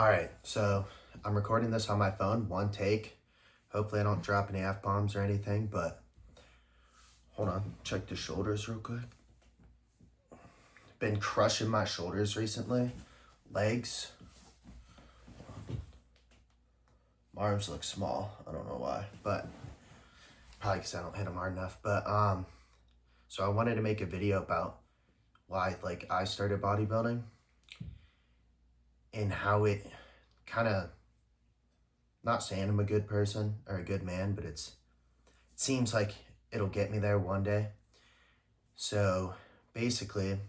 All right, so I'm recording this on my phone, one take. Hopefully I don't drop any F-bombs or anything, but hold on, check the shoulders real quick. Been crushing my shoulders recently. Legs. My arms look small, I don't know why, but probably because I don't hit them hard enough. But so I wanted to make a video about why I started bodybuilding and how it kind of, not saying I'm a good person or a good man, but it seems like it'll get me there one day. So basically,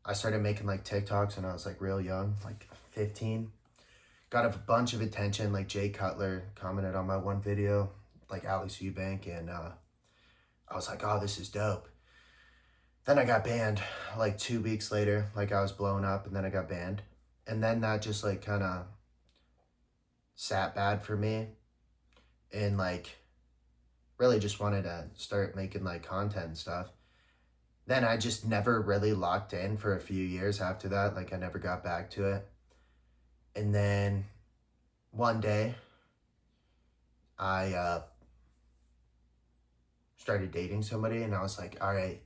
I started making TikToks when I was real young, 15. Got a bunch of attention, Jay Cutler commented on my one video, Alex Eubank, and I was like, oh, this is dope. Then I got banned 2 weeks later, I was blowing up, and then I got banned. And then that just kind of sat bad for me, and really just wanted to start making content and stuff. Then I just never really locked in for a few years after that. I never got back to it. And then one day I started dating somebody, and I was like, all right,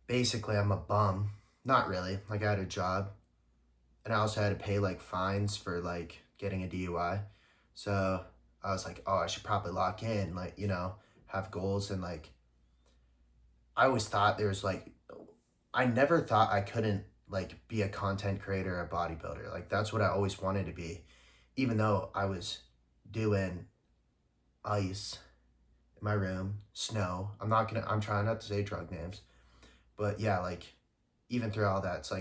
basically I'm a bum. Not really. I had a job, and I also had to pay fines for getting a DUI. So I was like, oh, I should probably lock in, have goals. And I always thought there's I never thought I couldn't be a content creator, a bodybuilder. That's what I always wanted to be, even though I was doing ice in my room, snow. I'm trying not to say drug names, but yeah, even through all that, it's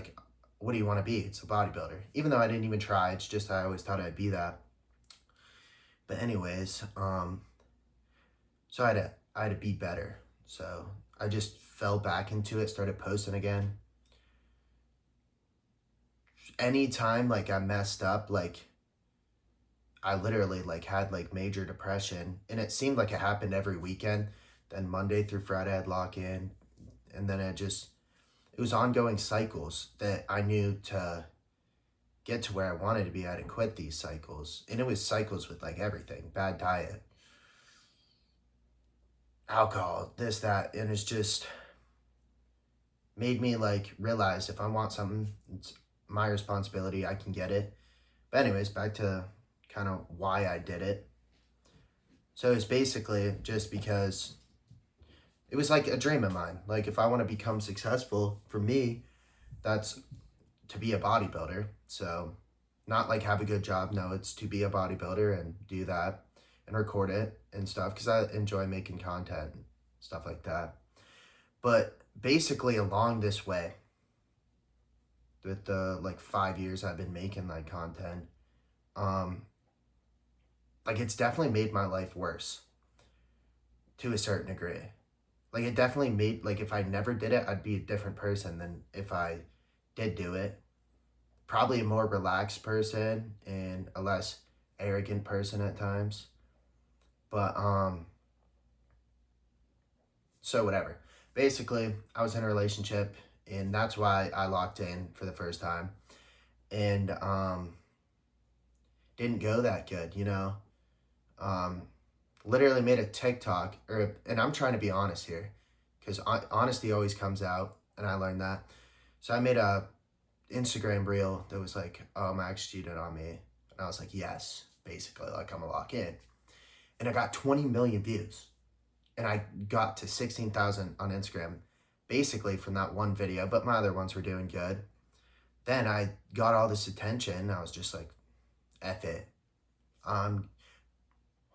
what do you want to be? It's a bodybuilder. Even though I didn't even try, it's just I always thought I'd be that. But anyways, so I had to be better. So I just fell back into it, started posting again. Anytime I messed up, I literally had major depression, and it seemed like it happened every weekend. Then Monday through Friday I'd lock in, and then it was ongoing cycles that I knew to get to where I wanted to be, I had to quit these cycles. And it was cycles with everything, bad diet, alcohol, this, that, and it's just made me realize if I want something, it's my responsibility, I can get it. But anyways, back to kind of why I did it. So it's basically just because it was a dream of mine. If I want to become successful, for me, that's to be a bodybuilder. So not have a good job. No, it's to be a bodybuilder and do that and record it and stuff, because I enjoy making content and stuff like that. But basically along this way, with the 5 years I've been making content, it's definitely made my life worse to a certain degree. It definitely made, if I never did it, I'd be a different person than if I did do it. Probably a more relaxed person and a less arrogant person at times. But, so whatever. Basically, I was in a relationship, and that's why I locked in for the first time. And, didn't go that good, literally made a TikTok, and I'm trying to be honest here, because honesty always comes out, and I learned that. So I made a Instagram reel that was oh, my ex cheated on me, and I was like, yes, basically, I'm gonna lock in. And I got 20 million views, and I got to 16,000 on Instagram, basically from that one video, but my other ones were doing good. Then I got all this attention, I was just like, F it. Hold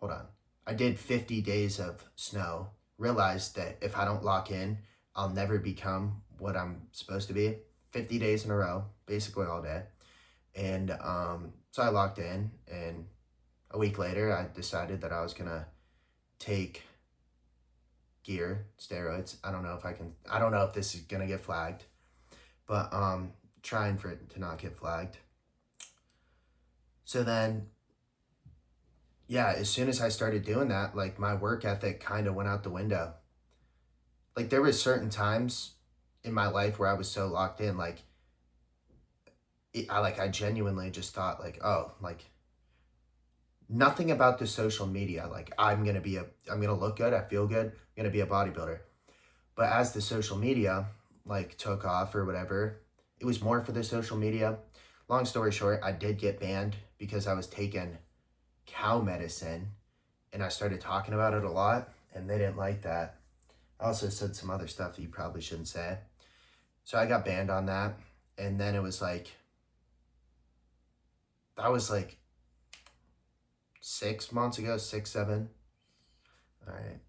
on. I did 50 days of snow, realized that if I don't lock in, I'll never become what I'm supposed to be. 50 days in a row, basically all day. And so I locked in, and a week later, I decided that I was gonna take gear, steroids. I don't know if this is gonna get flagged, but trying for it to not get flagged. So then, yeah, as soon as I started doing that, my work ethic kind of went out the window. There was certain times in my life where I was so locked in, I genuinely just thought like, oh, like nothing about the social media. Like I'm gonna look good. I feel good. I'm gonna be a bodybuilder. But as the social media like took off or whatever, it was more for the social media. Long story short, I did get banned because I was taking cow medicine and I started talking about it a lot and they didn't like that. I also said some other stuff that you probably shouldn't say. So I got banned on that. And then it was like, that was like 6 months ago, six, seven, all right,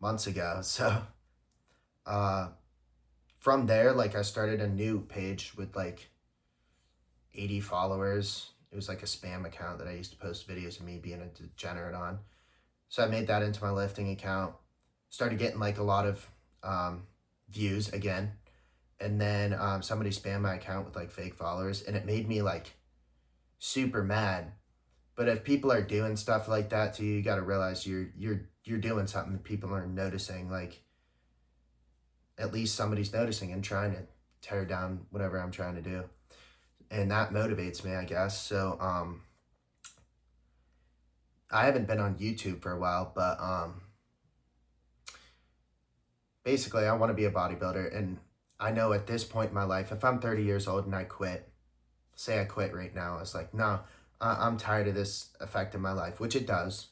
months ago. So uh, from there, like I started a new page with like 80 followers. It was like a spam account that I used to post videos of me being a degenerate on. So I made that into my lifting account. Started getting like a lot of views again. And then somebody spammed my account with like fake followers, and it made me like super mad. But if people are doing stuff like that to you, you got to realize you're doing something that people are noticing. Like at least somebody's noticing and trying to tear down whatever I'm trying to do, and that motivates me, I guess. So I haven't been on YouTube for a while, but basically I want to be a bodybuilder, and I know at this point in my life, if I'm 30 years old and I quit, say I quit right now, it's like, no, I'm tired of this affecting my life, which it does.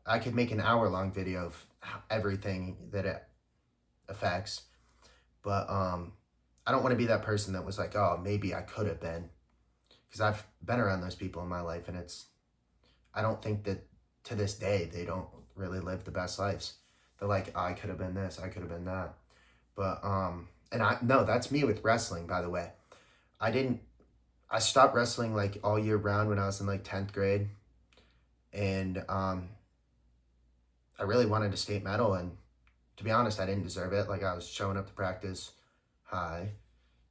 I could make an hour-long video of everything that it affects, but I don't want to be that person that was like, oh, maybe I could have been, because I've been around those people in my life, and I don't think that to this day they don't really live the best lives. They're like, oh, I could have been this, I could have been that, but and no, that's me with wrestling, by the way. I stopped wrestling like all year round when I was in like 10th grade, and I really wanted a state medal, and to be honest, I didn't deserve it. Like I was showing up to practice high,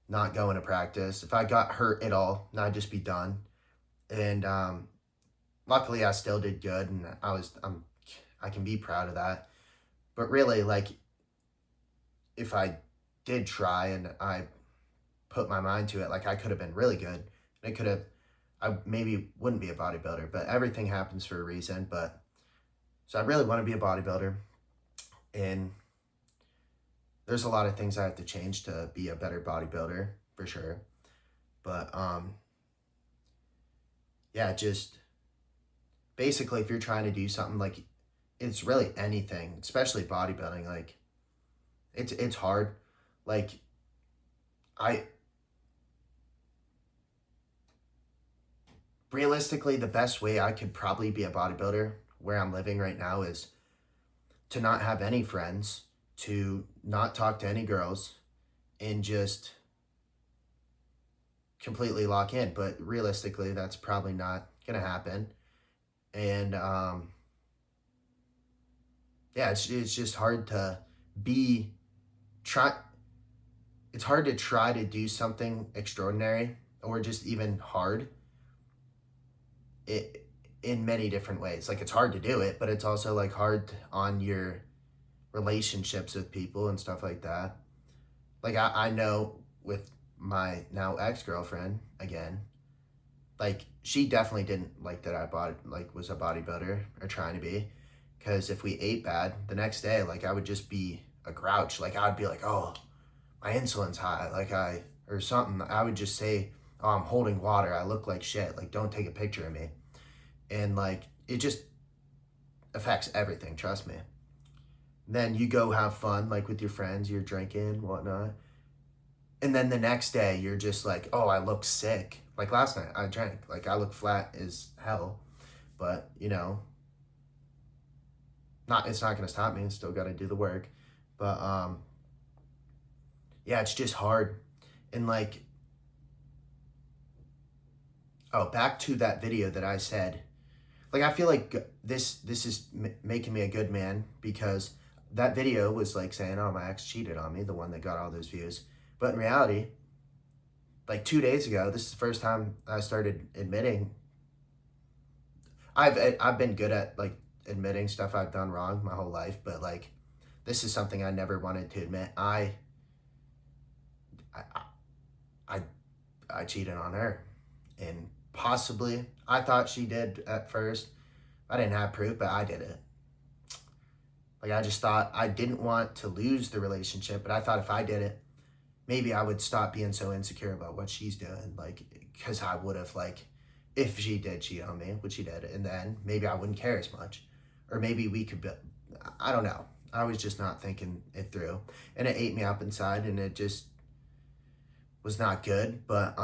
not going to practice. If I got hurt at all, I'd just be done. And luckily, I still did good, and I can be proud of that. But really, like if I did try and I put my mind to it, like I could have been really good. And it could have, I maybe wouldn't be a bodybuilder, but everything happens for a reason. But so I really want to be a bodybuilder, and there's a lot of things I have to change to be a better bodybuilder for sure. But yeah, just basically if you're trying to do something, like it's really anything, especially bodybuilding, like it's hard. Like I realistically, the best way I could probably be a bodybuilder where I'm living right now is to not have any friends, to not talk to any girls, and just completely lock in. But realistically, that's probably not gonna happen. And yeah, it's just hard to be try. It's hard to try to do something extraordinary or just even hard. It in many different ways. Like it's hard to do it, but it's also like hard on your relationships with people and stuff like that. Like I know with my now ex-girlfriend again, like she definitely didn't like that was a bodybuilder or trying to be, because if we ate bad the next day, like I would just be a grouch. Like I'd be like, oh, my insulin's high, or something. I would just say, oh, I'm holding water, I look like shit, like don't take a picture of me. And like it just affects everything, trust me. Then you go have fun like with your friends, you're drinking, whatnot, and then the next day you're just like, oh, I look sick. Like last night I drank, like I look flat as hell, but it's not gonna stop me. I still gotta do the work. But yeah, it's just hard. And like, oh, back to that video that I said, like I feel like this is making me a good man, because that video was like saying, oh, my ex cheated on me, the one that got all those views. But in reality, like 2 days ago, this is the first time I started admitting. I've been good at like admitting stuff I've done wrong my whole life, but like this is something I never wanted to admit. I I cheated on her. And possibly, I thought she did at first. I didn't have proof, but I did it. Like, I just thought I didn't want to lose the relationship, but I thought if I did it, maybe I would stop being so insecure about what she's doing. Like, because I would have, like, if she did cheat on me, which she did, and then maybe I wouldn't care as much. Or maybe we could be, I don't know. I was just not thinking it through. And it ate me up inside, and it just was not good. But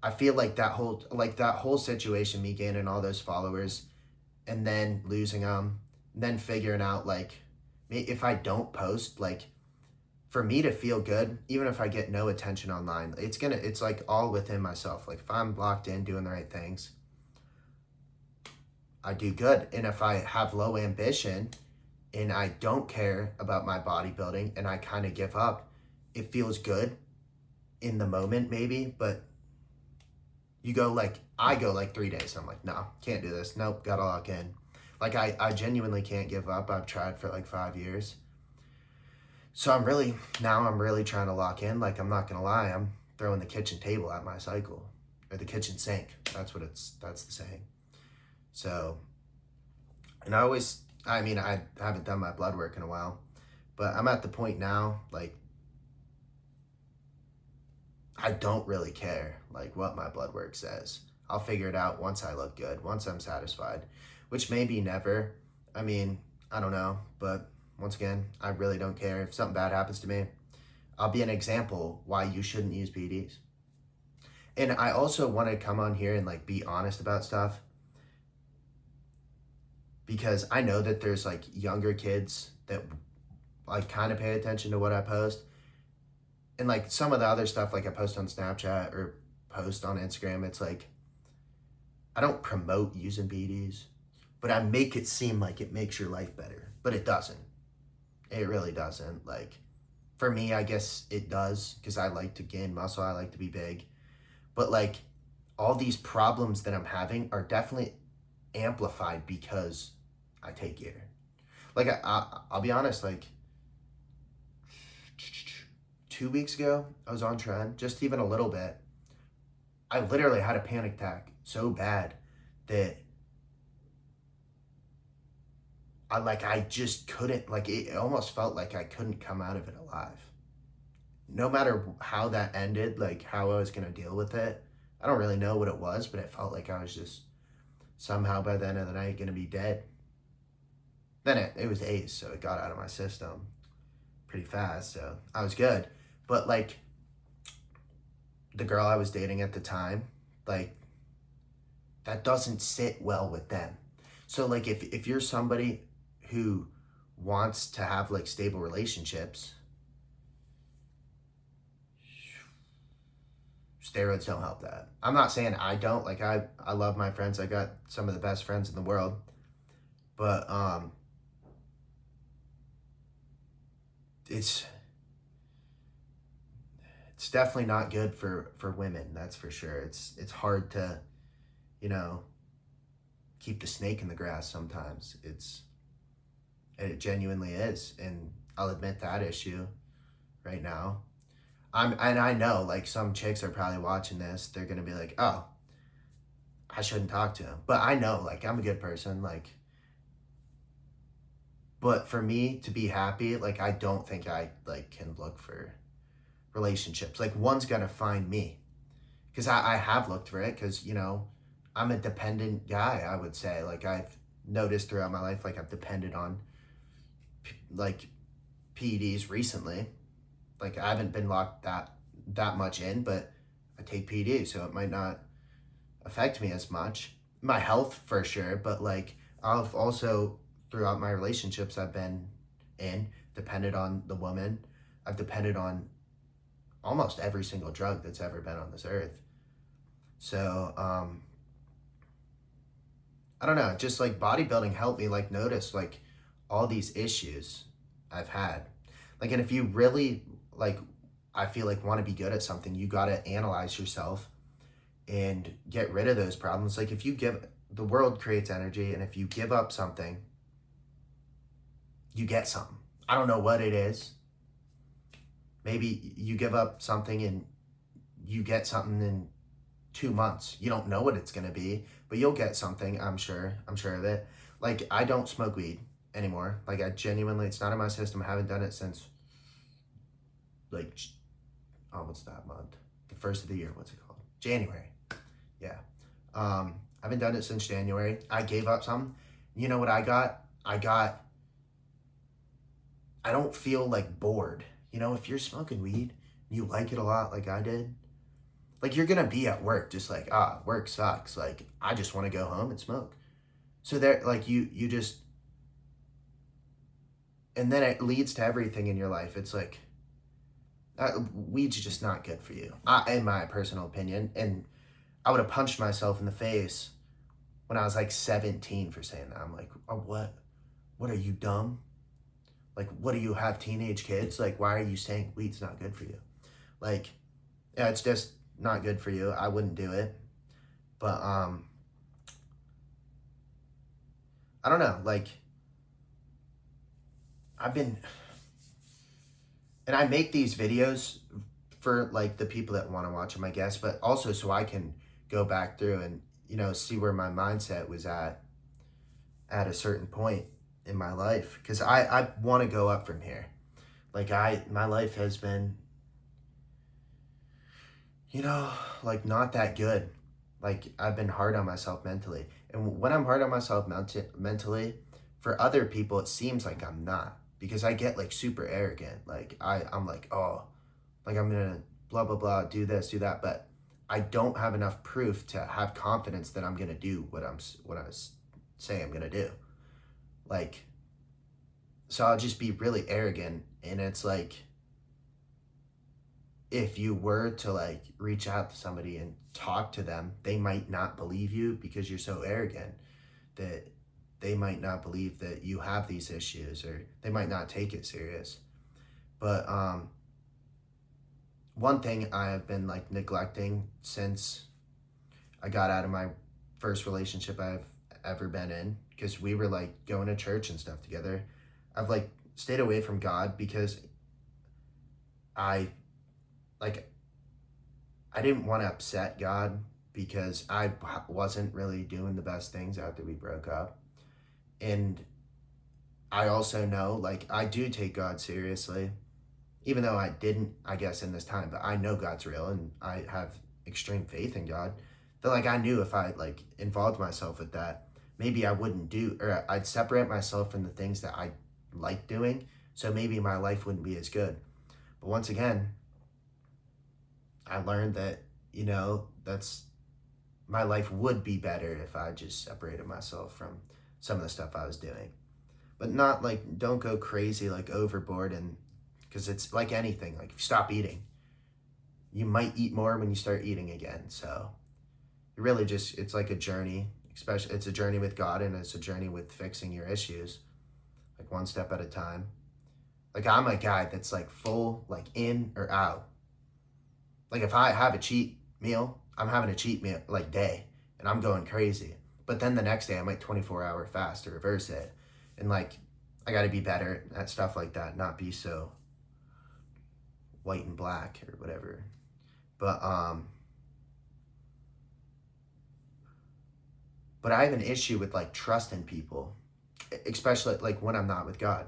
I feel like that whole situation, me gaining all those followers and then losing them, then figuring out, like, if I don't post, like, for me to feel good, even if I get no attention online, it's like all within myself. Like, if I'm locked in doing the right things, I do good. And if I have low ambition and I don't care about my bodybuilding and I kind of give up, it feels good in the moment maybe, but I go like 3 days. I'm like, no, can't do this. Nope, gotta lock in. Like, I genuinely can't give up. I've tried for like 5 years. So I'm really trying to lock in. Like, I'm not gonna lie, I'm throwing the kitchen table at my cycle, or the kitchen sink. That's the saying. So, and I haven't done my blood work in a while, but I'm at the point now, like, I don't really care, like, what my blood work says. I'll figure it out once I look good, once I'm satisfied, which may be never. I mean, I don't know, but once again, I really don't care. If something bad happens to me, I'll be an example why you shouldn't use PEDs. And I also want to come on here and, like, be honest about stuff, because I know that there's, like, younger kids that, like, kind of pay attention to what I post. And, like, some of the other stuff, like, I post on Snapchat or post on Instagram, it's like, I don't promote using PEDs, but I make it seem like it makes your life better. But it doesn't. It really doesn't. Like, for me, I guess it does, because I like to gain muscle. I like to be big. But, like, all these problems that I'm having are definitely amplified because I take gear. Like, I'll be honest, like, 2 weeks ago, I was on trend, just even a little bit. I literally had a panic attack so bad that I just couldn't, like, it almost felt like I couldn't come out of it alive. No matter how that ended, like, how I was going to deal with it, I don't really know what it was, but it felt like I was just somehow by the end of the night going to be dead. Then it was ACE, so it got out of my system pretty fast, so I was good. But, like, the girl I was dating at the time, like, that doesn't sit well with them. So, like, if you're somebody who wants to have, like, stable relationships, steroids don't help that. I'm not saying I don't. Like, I love my friends. I got some of the best friends in the world. But it's definitely not good for women, that's for sure. It's hard to, keep the snake in the grass sometimes. It genuinely is, and I'll admit that issue right now. I know, like, some chicks are probably watching this, they're gonna be like, oh, I shouldn't talk to him. But I know, like, I'm a good person, like, but for me to be happy, like, I don't think I, like, can look for relationships. Like, one's gonna find me, because I have looked for it, because, I'm a dependent guy, I would say. Like, I've noticed throughout my life, like, I've depended on, like, PEDs recently. Like, I haven't been locked that much in, but I take PEDs, so it might not affect me as much. My health, for sure, but, like, I've also, throughout my relationships I've been in, depended on the woman. I've depended on almost every single drug that's ever been on this earth. So, I don't know, just, like, bodybuilding helped me, like, notice, like, all these issues I've had. Like, and if you really, like, I feel like, want to be good at something, you got to analyze yourself and get rid of those problems. Like, if you the world creates energy, and if you give up something, you get something. I don't know what it is. Maybe you give up something and you get something in 2 months. You don't know what it's going to be, but you'll get something. I'm sure of it. Like, I don't smoke weed anymore. Like, I genuinely, it's not in my system. I haven't done it since, like, oh, what's that month? The first of the year. What's it called? January. Yeah. I haven't done it since January. I gave up some. You know what I got? I don't feel like bored. You know, if you're smoking weed, you like it a lot like I did, like, you're gonna be at work just like, work sucks. Like, I just want to go home and smoke. So there, like, you just, and then it leads to everything in your life. It's like, weed's just not good for you, in my personal opinion. And I would have punched myself in the face when I was like 17 for saying that. I'm like, oh, what? What are you, dumb? Like, what do you have, teenage kids? Like, why are you saying weed's not good for you? Like, yeah, it's just not good for you. I wouldn't do it. But I don't know. Like, I've been, and I make these videos for like the people that want to watch them, I guess, but also so I can go back through and, you know, see where my mindset was at a certain point in my life, because I want to go up from here. Like, my life has been, you know, like, not that good. Like, I've been hard on myself mentally, and when I'm hard on myself mentally, for other people it seems like I'm not, because I get like super arrogant. Like, I'm like, oh, like, I'm gonna blah blah blah, do this, do that, but I don't have enough proof to have confidence that I'm gonna do what I say I'm gonna do. Like, so I'll just be really arrogant, and it's like, if you were to like reach out to somebody and talk to them, they might not believe you because you're so arrogant, that they might not believe that you have these issues, or they might not take it serious. But one thing I have been like neglecting since I got out of my first relationship I've ever been in, because we were like going to church and stuff together, I've like stayed away from God, because I like, I didn't want to upset God, because I wasn't really doing the best things after we broke up. And I also know, like, I do take God seriously, even though I didn't, I guess, in this time, but I know God's real and I have extreme faith in God. That, like, I knew if I like involved myself with that, maybe I wouldn't do, or I'd separate myself from the things that I like doing. So maybe my life wouldn't be as good. But once again, I learned that, you know, my life would be better if I just separated myself from some of the stuff I was doing. But not like, don't go crazy, like overboard. And because it's like anything, like, if you stop eating, you might eat more when you start eating again. So it really just, it's like a journey, especially, it's a journey with God, and it's a journey with fixing your issues, like one step at a time. Like, I'm a guy that's like full, like, in or out. Like, if I have a cheat meal, I'm having a cheat meal like day, and I'm going crazy. But then the next day I might 24-hour fast to reverse it. And like, I got to be better at stuff like that, not be so white and black or whatever. But I have an issue with like trusting people, especially like when I'm not with God.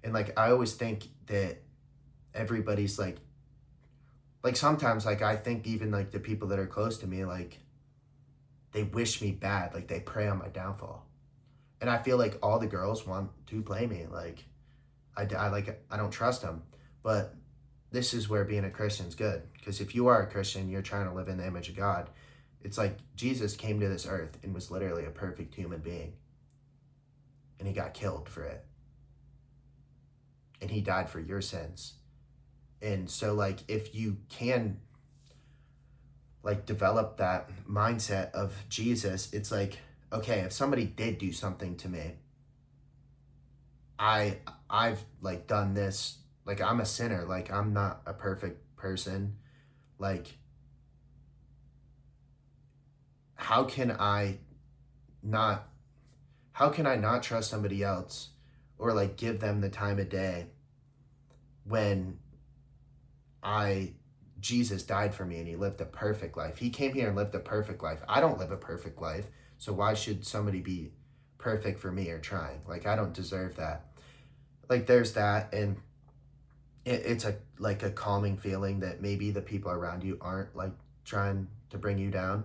And like, I always think that everybody's like sometimes, like, I think even like the people that are close to me, like, they wish me bad, like they prey on my downfall. And I feel like all the girls want to play me. Like, I don't trust them. But this is where being a Christian is good, because if you are a Christian, you're trying to live in the image of God. It's like Jesus came to this earth and was literally a perfect human being, and he got killed for it, and he died for your sins. And so, like, if you can like develop that mindset of Jesus, it's like, okay, if somebody did do something to me, I've like done this, like, I'm a sinner, like, I'm not a perfect person. Like, how can I not trust somebody else, or like give them the time of day, when Jesus died for me and he lived a perfect life. He came here and lived a perfect life. I don't live a perfect life. So why should somebody be perfect for me or trying? Like, I don't deserve that. Like, there's that. And it's like a calming feeling that maybe the people around you aren't like trying to bring you down.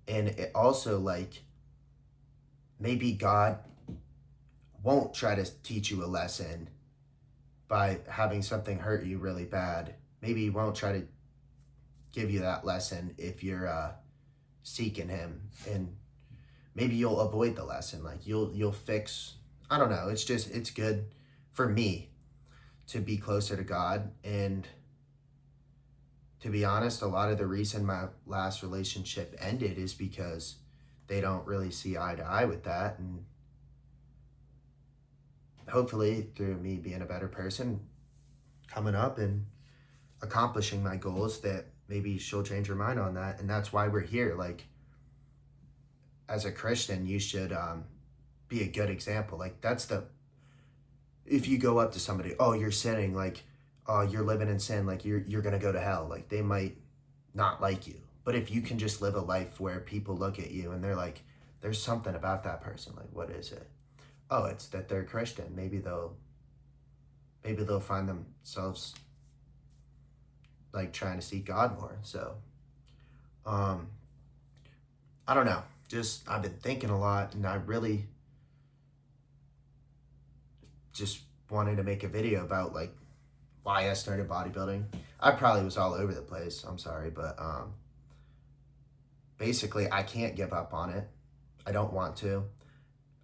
And it also, like, maybe God won't try to teach you a lesson by having something hurt you really bad. Maybe he won't try to give you that lesson if you're seeking him, and maybe you'll avoid the lesson. Like, you'll fix, I don't know. It's good for me to be closer to God. And to be honest, a lot of the reason my last relationship ended is because they don't really see eye to eye with that. And hopefully through me being a better person coming up and accomplishing my goals, that maybe she'll change her mind on that. And that's why we're here. Like, as a Christian, you should be a good example. Like, if you go up to somebody, oh, you're sinning, like, oh, you're living in sin, like you're gonna go to hell, like, they might not like you. But if you can just live a life where people look at you and they're like, there's something about that person, like, what is it? Oh, it's that they're Christian. Maybe they'll find themselves like trying to seek God more. So I don't know. Just, I've been thinking a lot, and I really just wanted to make a video about like why I started bodybuilding. I probably was all over the place. I'm sorry, but basically I can't give up on it. I don't want to.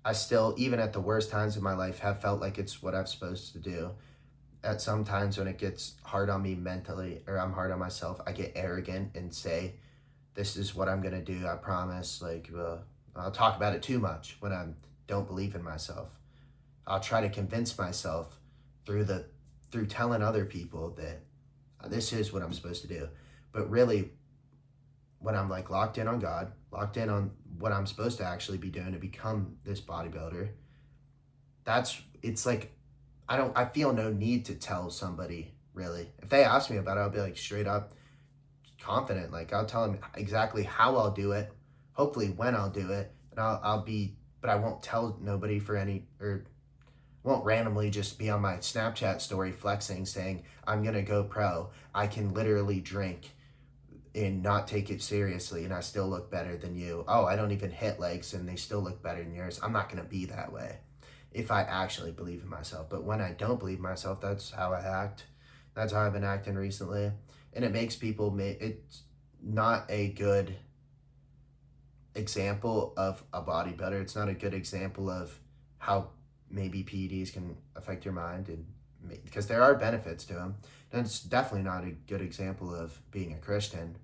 I still, even at the worst times in my life, have felt like it's what I'm supposed to do. At some times when it gets hard on me mentally, or I'm hard on myself, I get arrogant and say, this is what I'm gonna do, I promise. Like, I'll talk about it too much when I don't believe in myself. I'll try to convince myself through telling other people that this is what I'm supposed to do. But really, when I'm like locked in on God, locked in on what I'm supposed to actually be doing to become this bodybuilder, it's like, I feel no need to tell somebody, really. If they ask me about it, I'll be like straight up confident. Like, I'll tell them exactly how I'll do it, hopefully when I'll do it, and but I won't tell nobody or won't randomly just be on my Snapchat story flexing, saying, I'm gonna go pro. I can literally drink and not take it seriously and I still look better than you. Oh, I don't even hit legs and they still look better than yours. I'm not gonna be that way if I actually believe in myself. But when I don't believe in myself, that's how I act. That's how I've been acting recently. And it makes it's not a good example of a bodybuilder. It's not a good example of how maybe PEDs can affect your mind, and because there are benefits to them. And it's definitely not a good example of being a Christian.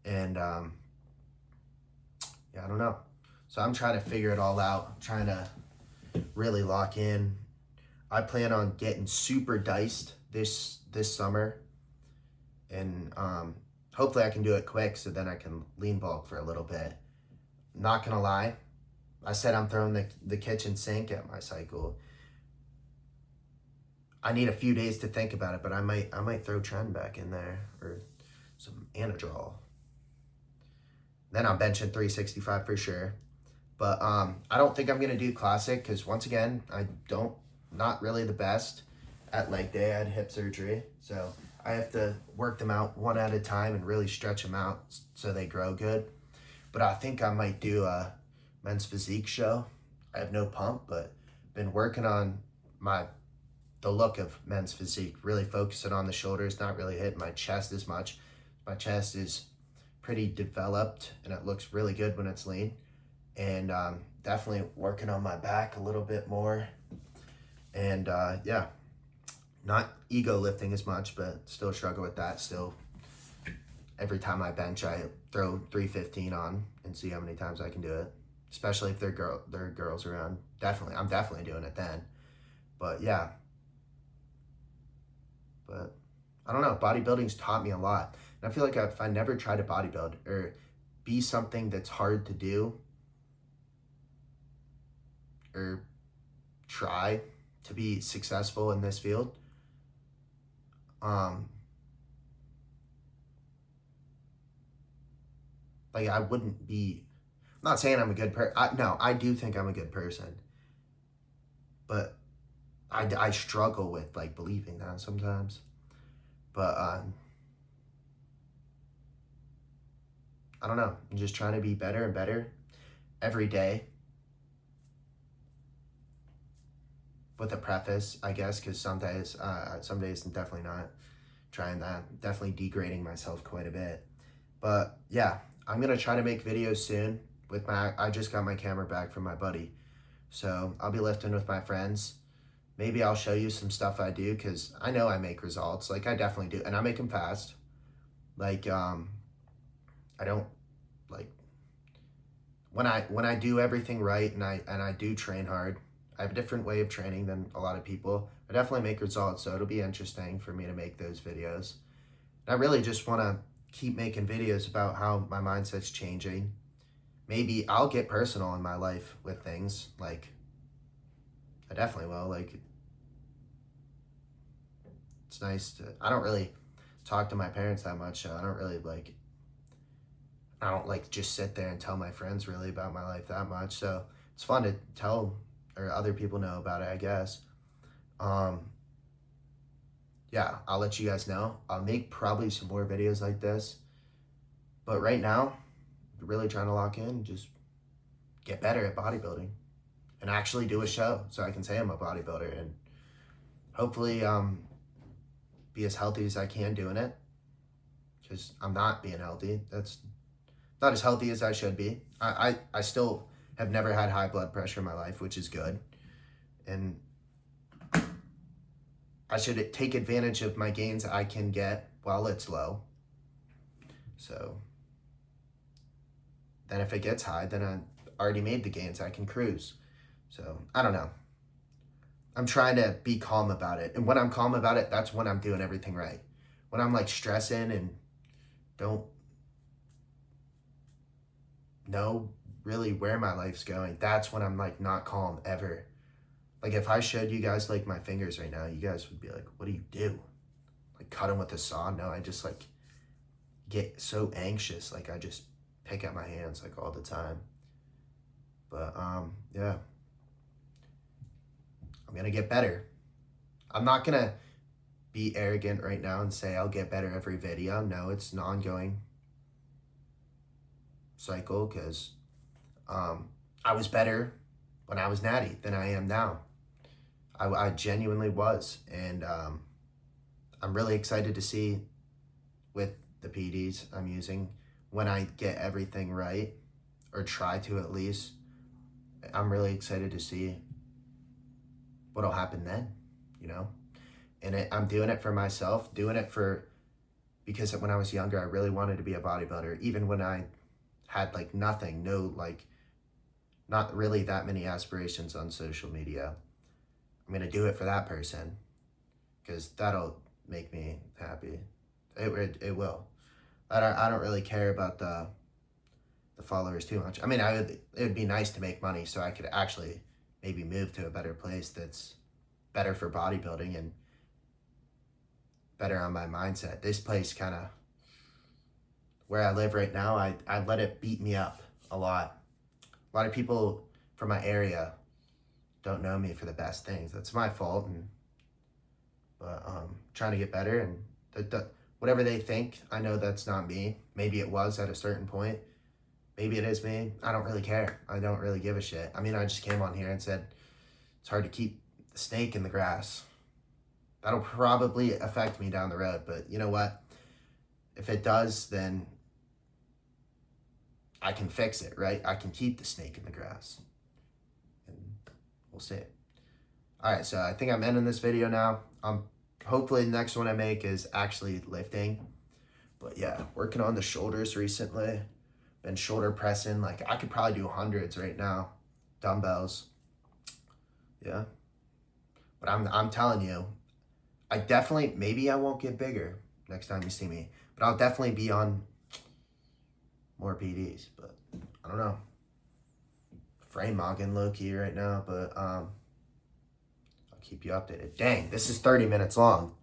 And yeah, I don't know. So I'm trying to figure it all out. I'm trying to really lock in. I plan on getting super diced this summer, and hopefully I can do it quick so then I can lean bulk for a little bit. Not gonna lie, I said I'm throwing the kitchen sink at my cycle. I need a few days to think about it, but I might throw Trend back in there, or some Anadrol. Then I'm benching 365 for sure. But I don't think I'm gonna do classic, because once again, not really the best at leg day. I had hip surgery, so I have to work them out one at a time and really stretch them out so they grow good. But I think I might do a men's physique show. I have no pump, but been working on the look of men's physique, really focusing on the shoulders, not really hitting my chest as much. My chest is pretty developed and it looks really good when it's lean. And definitely working on my back a little bit more. And yeah, not ego lifting as much, but still struggle with that. Still, every time I bench, I throw 315 on and see how many times I can do it. Especially if there are girls around. I'm definitely doing it then. But yeah. But I don't know. Bodybuilding's taught me a lot. And I feel like if I never tried to bodybuild or be something that's hard to do, or try to be successful in this field, like, I wouldn't be, I'm not saying I'm a good person. No, I do think I'm a good person. But I struggle with, like, believing that sometimes. But, I don't know. I'm just trying to be better and better every day. With a preface, I guess, because some days I'm definitely not trying that. Definitely degrading myself quite a bit. But yeah, I'm gonna try to make videos soon with I just got my camera back from my buddy. So I'll be lifting with my friends. Maybe I'll show you some stuff I do, because I know I make results. Like, I definitely do. And I make them fast. Like, I don't, like, when I do everything right and I do train hard, I have a different way of training than a lot of people. I definitely make results, so it'll be interesting for me to make those videos. And I really just want to keep making videos about how my mindset's changing. Maybe I'll get personal in my life with things. Like, I definitely will. Like, it's nice to, I don't really talk to my parents that much, so I don't like just sit there and tell my friends really about my life that much. So it's fun to tell, or other people know about it, I guess. Yeah, I'll let you guys know. I'll make probably some more videos like this. But right now, really trying to lock in, just get better at bodybuilding and actually do a show so I can say I'm a bodybuilder, and hopefully be as healthy as I can doing it, because I'm not being healthy. That's not as healthy as I should be. I still have never had high blood pressure in my life, which is good. And I should take advantage of my gains I can get while it's low. So then if it gets high, then I already made the gains. I can cruise. So I don't know. I'm trying to be calm about it. And when I'm calm about it, that's when I'm doing everything right. When I'm like stressing and don't know really where my life's going, that's when I'm like not calm ever. Like, if I showed you guys like my fingers right now, you guys would be like, what do you do? Like, cut them with a saw? No, I just like get so anxious. Like, I just pick at my hands like all the time. But yeah, I'm gonna get better. I'm not gonna be arrogant right now and say I'll get better every video. No, it's an ongoing cycle, because I was better when I was natty than I am now. I genuinely was. And I'm really excited to see with the PDs I'm using, when I get everything right, or try to at least, I'm really excited to see what'll happen then, you know? And I'm doing it for myself, because when I was younger, I really wanted to be a bodybuilder, even when I had like nothing, not really that many aspirations on social media. I'm gonna do it for that person, because that'll make me happy. It will. I don't really care about the followers too much. I mean, it would be nice to make money so I could actually maybe move to a better place that's better for bodybuilding and better on my mindset. This place kind of, where I live right now, I let it beat me up a lot. A lot of people from my area don't know me for the best things. That's my fault. But trying to get better, and whatever they think, I know that's not me. Maybe it was at a certain point. Maybe it is me. I don't really care. I don't really give a shit. I mean, I just came on here and said it's hard to keep the snake in the grass. That'll probably affect me down the road, but you know what? If it does, then I can fix it, right? I can keep the snake in the grass, and we'll see. All right, so I think I'm ending this video now. Hopefully the next one I make is actually lifting. But yeah, working on the shoulders recently. Been shoulder pressing. Like, I could probably do hundreds right now. Dumbbells. Yeah. But I'm telling you, maybe I won't get bigger next time you see me, but I'll definitely be on more PDs. But I don't know. Frame mogging low key right now, but I'll keep you updated. Dang, this is 30 minutes long.